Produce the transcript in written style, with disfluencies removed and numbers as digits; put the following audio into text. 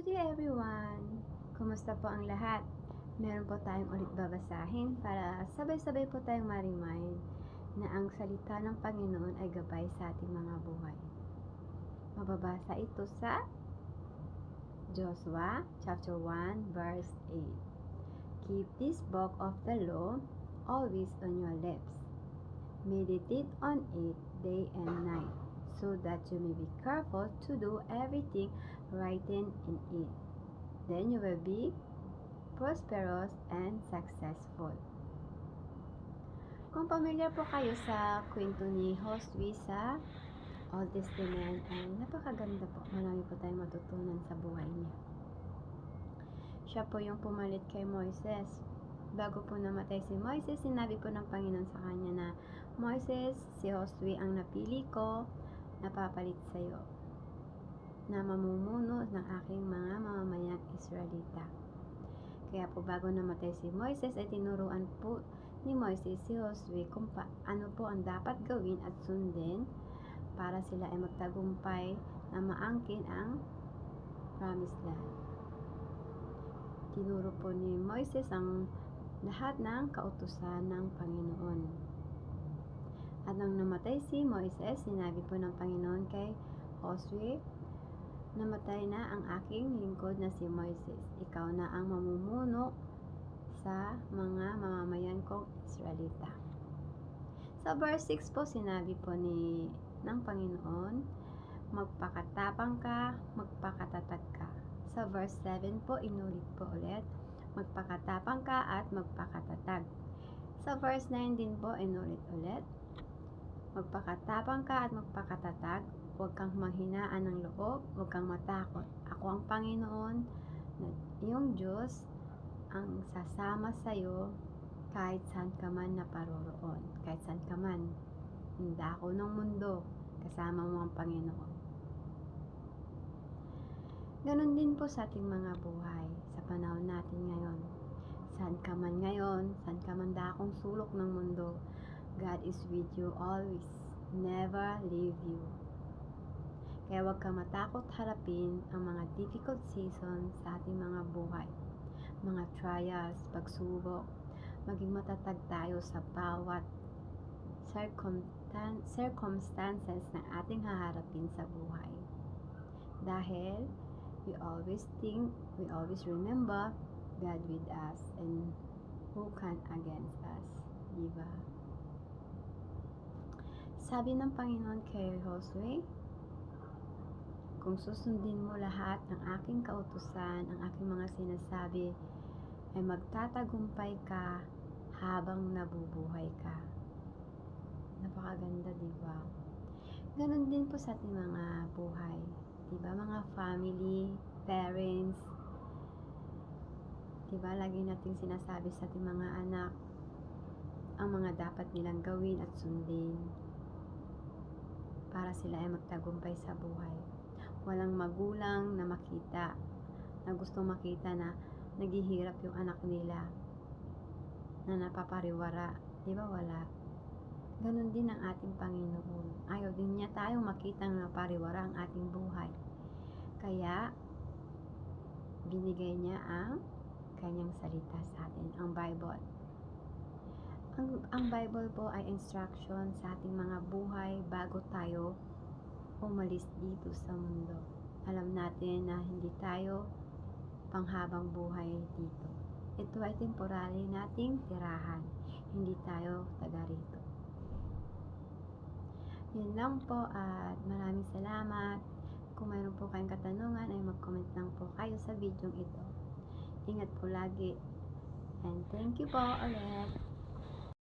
Good day everyone! Kumusta po ang lahat? Meron po tayong ulit babasahin para sabay-sabay po tayong ma-remind na ang salita ng Panginoon ay gabay sa ating mga buhay. Mababasa ito sa Joshua chapter 1 verse 8. Keep this book of the law always on your lips. Meditate on it day and night, so that you may be careful to do everything written in it. Then you will be prosperous and successful. Kung pamilyar po kayo sa kwento ni Josue sa Old Testament, ay napakaganda po. Marami po tayong matutunan sa buhay niya. Siya po yung pumalit kay Moises. Bago po namatay si Moises, sinabi po ng Panginoon sa kanya na, Moises, si Josue ang napili ko, napapalit sa iyo, na mamumuno ng aking mga mamamayang Israelita. Kaya po bago namatay si Moises, ay tinuruan po ni Moises si Josue kung ano po ang dapat gawin at sundin para sila ay magtagumpay na maangkin ang Promised Land. Tinuro po ni Moises ang lahat ng kautusan ng Panginoon. At nang namatay si Moises, sinabi po ng Panginoon kay Josue, namatay na ang aking lingkod na si Moises. Ikaw na ang mamumuno sa mga mamamayan kong Israelita. Sa verse 6 po, sinabi po ng Panginoon, magpakatapang ka, magpakatatag ka. Sa verse 7 po, inulit po ulit, magpakatapang ka at magpakatatag. Sa verse 9 din po, inulit ulit, magpakatapang ka at magpakatatag. Huwag kang manghinaan ng loob, huwag kang matakot. Ako ang Panginoon, na iyong Diyos, ang sasama sa iyo kahit saan ka man naparoroon. Kahit saan ka man, dako ng mundo, kasama mo ang Panginoon. Ganon din po sa ating mga buhay, sa panahon natin ngayon. Saan ka man ngayon, saan ka man dakong sulok ng mundo, God is with you always, never leave you. Kaya huwag ka matakot harapin ang mga difficult seasons sa ating mga buhay, mga trials, pagsubok. Maging matatag tayo sa bawat circumstances na ating haharapin sa buhay. Dahil we always remember God with us and who can against us, diba? Sabi ng Panginoon kay Josue, kung susundin mo lahat ng aking kautusan, ang aking mga sinasabi, ay magtatagumpay ka habang nabubuhay ka. Napakaganda, diba? Ganon din po sa ating mga buhay. Diba, mga family, parents, diba, lagi nating sinasabi sa ating mga anak ang mga dapat nilang gawin at sundin para sila ay magtagumpay sa buhay. Walang magulang na makita, na gustong makita na naghihirap yung anak nila, na napapariwara. Diba, wala. Ganon din ang ating Panginoon. Ayaw din niya tayong makitang napariwara ang ating buhay. Kaya, binigay niya ang kanyang salita sa atin, ang Bible. Ang Bible po ay instruction sa ating mga buhay bago tayo umalis dito sa mundo. Alam natin na hindi tayo panghabang buhay dito. Ito ay temporary nating tirahan. Hindi tayo taga rito. Yun lang po at maraming salamat. Kung mayroon po kayong katanungan ay mag-comment lang po kayo sa video ito. Ingat po lagi. And thank you po ulit.